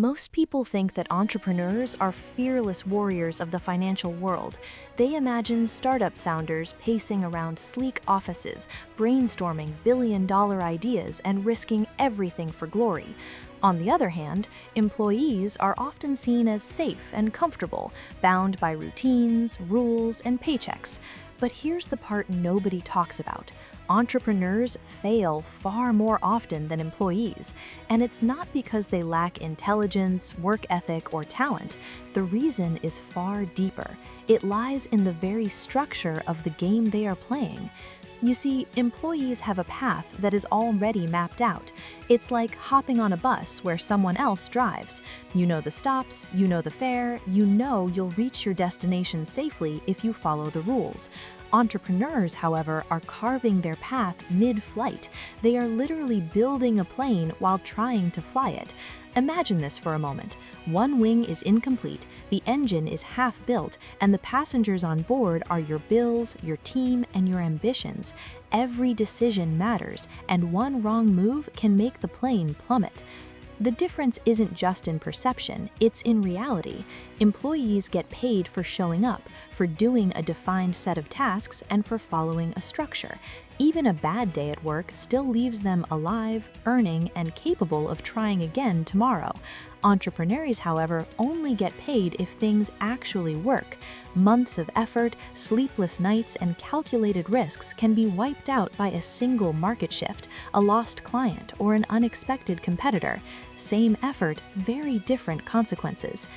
Most people think that entrepreneurs are fearless warriors of the financial world. They imagine startup founders pacing around sleek offices, brainstorming billion-dollar ideas and risking everything for glory. On the other hand, employees are often seen as safe and comfortable, bound by routines, rules, and paychecks. But here's the part nobody talks about. Entrepreneurs fail far more often than employees, and it's not because they lack intelligence, work ethic, or talent. The reason is far deeper. It lies in the very structure of the game they are playing. You see, employees have a path that is already mapped out. It's like hopping on a bus where someone else drives. You know the stops, you know the fare, you know you'll reach your destination safely if you follow the rules. Entrepreneurs, however, are carving their path mid-flight. They are literally building a plane while trying to fly it. Imagine this for a moment. One wing is incomplete, the engine is half built, and the passengers on board are your bills, your team, and your ambitions. Every decision matters, and one wrong move can make the plane plummet. The difference isn't just in perception, it's in reality. Employees get paid for showing up, for doing a defined set of tasks, and for following a structure. Even a bad day at work still leaves them alive, earning, and capable of trying again tomorrow. Entrepreneurs, however, only get paid if things actually work. Months of effort, sleepless nights, and calculated risks can be wiped out by a single market shift, a lost client, or an unexpected competitor. Same effort, very different consequences.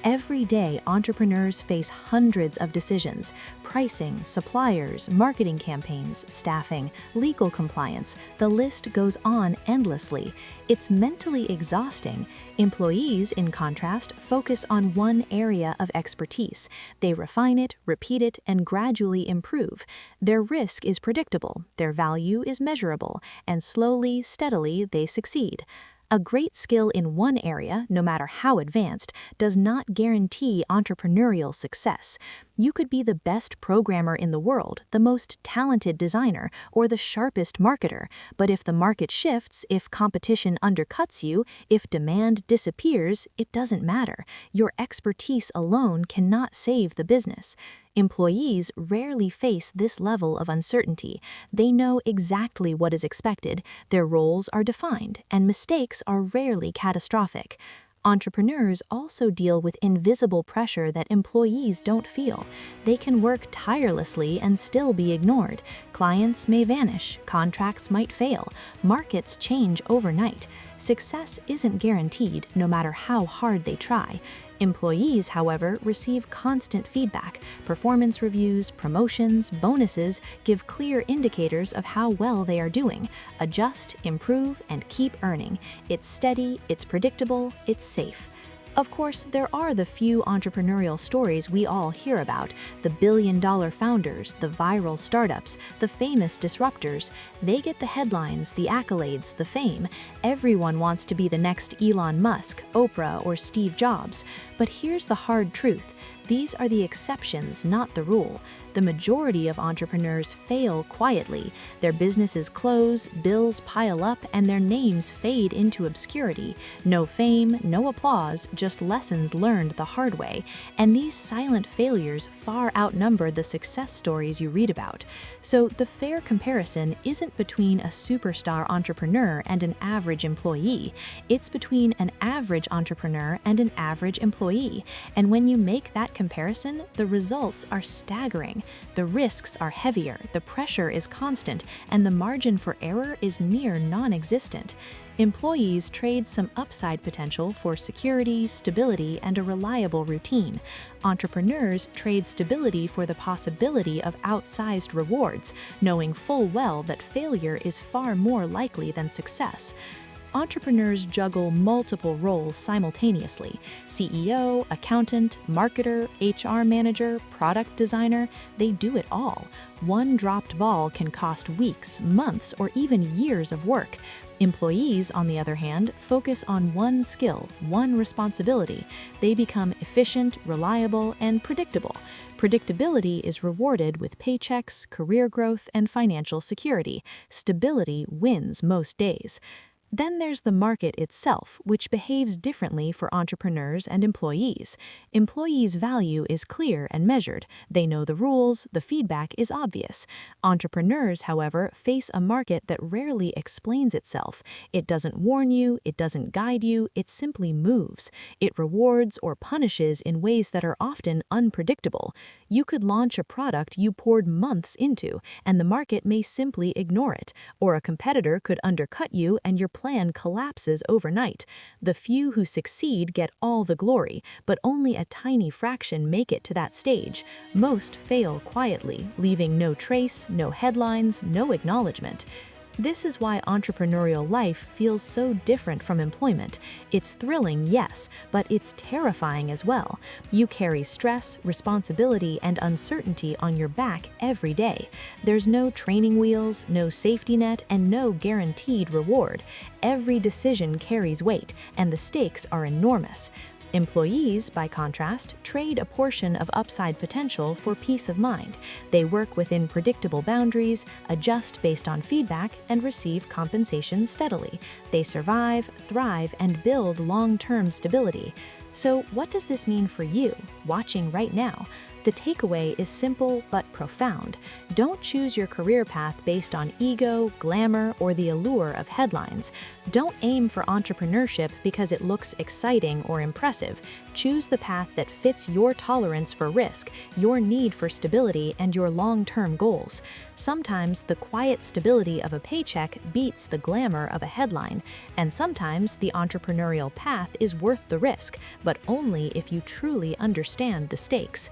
Every day, entrepreneurs face hundreds of decisions: pricing, suppliers, marketing campaigns, staffing, legal compliance. The list goes on endlessly. It's mentally exhausting. Employees, in contrast, focus on one area of expertise. They refine it, repeat it, and gradually improve. Their risk is predictable, their value is measurable, and slowly, steadily, they succeed. A great skill in one area, no matter how advanced, does not guarantee entrepreneurial success. You could be the best programmer in the world, the most talented designer, or the sharpest marketer, but if the market shifts, if competition undercuts you, if demand disappears, it doesn't matter. Your expertise alone cannot save the business. Employees rarely face this level of uncertainty. They know exactly what is expected, their roles are defined, and mistakes are rarely catastrophic. Entrepreneurs also deal with invisible pressure that employees don't feel. They can work tirelessly and still be ignored. Clients may vanish, contracts might fail, markets change overnight. Success isn't guaranteed, no matter how hard they try. Employees, however, receive constant feedback. Performance reviews, promotions, bonuses give clear indicators of how well they are doing. Adjust, improve, and keep earning. It's steady, it's predictable, it's safe. Of course, there are the few entrepreneurial stories we all hear about: the billion-dollar founders, the viral startups, the famous disruptors. They get the headlines, the accolades, the fame. Everyone wants to be the next Elon Musk, Oprah, or Steve Jobs. But here's the hard truth. These are the exceptions, not the rule. The majority of entrepreneurs fail quietly. Their businesses close, bills pile up, and their names fade into obscurity. No fame, no applause, just lessons learned the hard way. And these silent failures far outnumber the success stories you read about. So the fair comparison isn't between a superstar entrepreneur and an average employee. It's between an average entrepreneur and an average employee. And when you make that comparison, the results are staggering. The risks are heavier, the pressure is constant, and the margin for error is near non-existent. Employees trade some upside potential for security, stability, and a reliable routine. Entrepreneurs trade stability for the possibility of outsized rewards, knowing full well that failure is far more likely than success. Entrepreneurs juggle multiple roles simultaneously: CEO, accountant, marketer, HR manager, product designer. They do it all. One dropped ball can cost weeks, months, or even years of work. Employees, on the other hand, focus on one skill, one responsibility. They become efficient, reliable, and predictable. Predictability is rewarded with paychecks, career growth, and financial security. Stability wins most days. Then there's the market itself, which behaves differently for entrepreneurs and employees. Employees' value is clear and measured. They know the rules, the feedback is obvious. Entrepreneurs, however, face a market that rarely explains itself. It doesn't warn you, it doesn't guide you, it simply moves. It rewards or punishes in ways that are often unpredictable. You could launch a product you poured months into, and the market may simply ignore it, or a competitor could undercut you and your plan collapses overnight. The few who succeed get all the glory, but only a tiny fraction make it to that stage. Most fail quietly, leaving no trace, no headlines, no acknowledgement. This is why entrepreneurial life feels so different from employment. It's thrilling, yes, but it's terrifying as well. You carry stress, responsibility, and uncertainty on your back every day. There's no training wheels, no safety net, and no guaranteed reward. Every decision carries weight, and the stakes are enormous. Employees, by contrast, trade a portion of upside potential for peace of mind. They work within predictable boundaries, adjust based on feedback, and receive compensation steadily. They survive, thrive, and build long-term stability. So what does this mean for you, watching right now? The takeaway is simple but profound. Don't choose your career path based on ego, glamour, or the allure of headlines. Don't aim for entrepreneurship because it looks exciting or impressive. Choose the path that fits your tolerance for risk, your need for stability, and your long-term goals. Sometimes the quiet stability of a paycheck beats the glamour of a headline, and sometimes the entrepreneurial path is worth the risk, but only if you truly understand the stakes.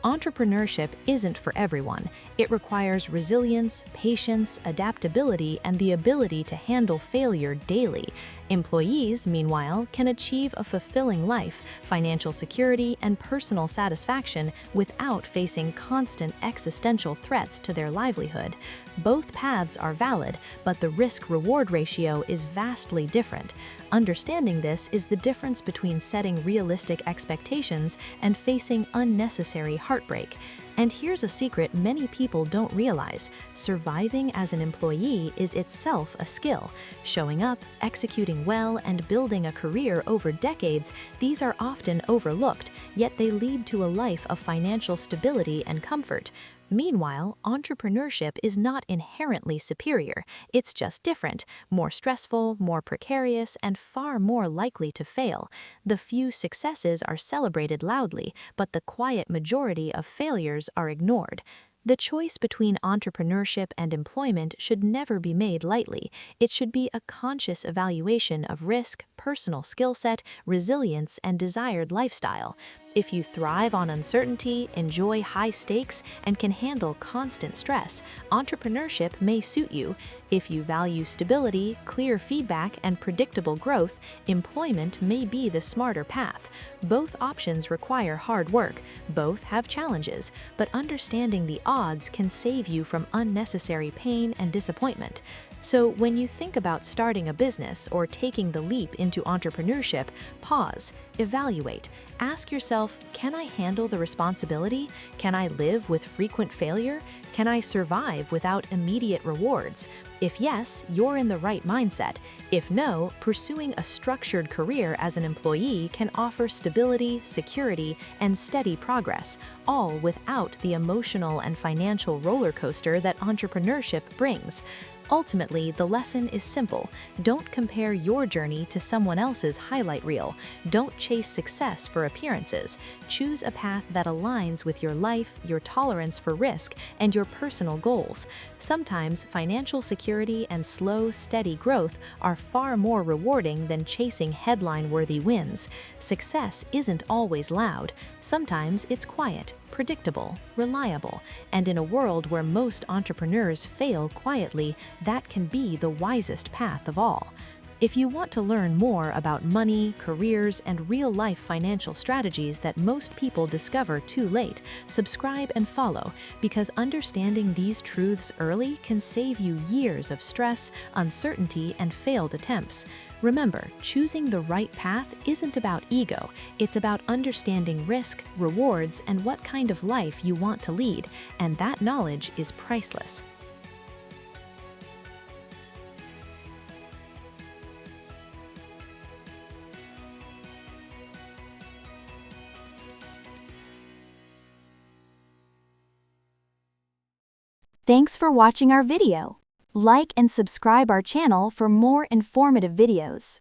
Entrepreneurship isn't for everyone. It requires resilience, patience, adaptability, and the ability to handle failure daily. Employees, meanwhile, can achieve a fulfilling life, financial security, and personal satisfaction without facing constant existential threats to their livelihood. Both paths are valid, but the risk-reward ratio is vastly different. Understanding this is the difference between setting realistic expectations and facing unnecessary heartbreak. And here's a secret many people don't realize: surviving as an employee is itself a skill. Showing up, executing well, and building a career over decades, these are often overlooked, yet they lead to a life of financial stability and comfort. Meanwhile, entrepreneurship is not inherently superior. It's just different, more stressful, more precarious, and far more likely to fail. The few successes are celebrated loudly, but the quiet majority of failures are ignored. The choice between entrepreneurship and employment should never be made lightly. It should be a conscious evaluation of risk, personal skill set, resilience, and desired lifestyle. If you thrive on uncertainty, enjoy high stakes, and can handle constant stress, entrepreneurship may suit you. If you value stability, clear feedback, and predictable growth, employment may be the smarter path. Both options require hard work, both have challenges, but understanding the odds can save you from unnecessary pain and disappointment. So when you think about starting a business or taking the leap into entrepreneurship, pause, evaluate, ask yourself, can I handle the responsibility? Can I live with frequent failure? Can I survive without immediate rewards? If yes, you're in the right mindset. If no, pursuing a structured career as an employee can offer stability, security, and steady progress, all without the emotional and financial roller coaster that entrepreneurship brings. Ultimately, the lesson is simple. Don't compare your journey to someone else's highlight reel. Don't chase success for appearances. Choose a path that aligns with your life, your tolerance for risk, and your personal goals. Sometimes financial security and slow, steady growth are far more rewarding than chasing headline-worthy wins. Success isn't always loud. Sometimes it's quiet, predictable, reliable, and in a world where most entrepreneurs fail quietly, that can be the wisest path of all. If you want to learn more about money, careers, and real-life financial strategies that most people discover too late, subscribe and follow, because understanding these truths early can save you years of stress, uncertainty, and failed attempts. Remember, choosing the right path isn't about ego. It's about understanding risk, rewards, and what kind of life you want to lead, and that knowledge is priceless. Thanks for watching our video. Like and subscribe our channel for more informative videos.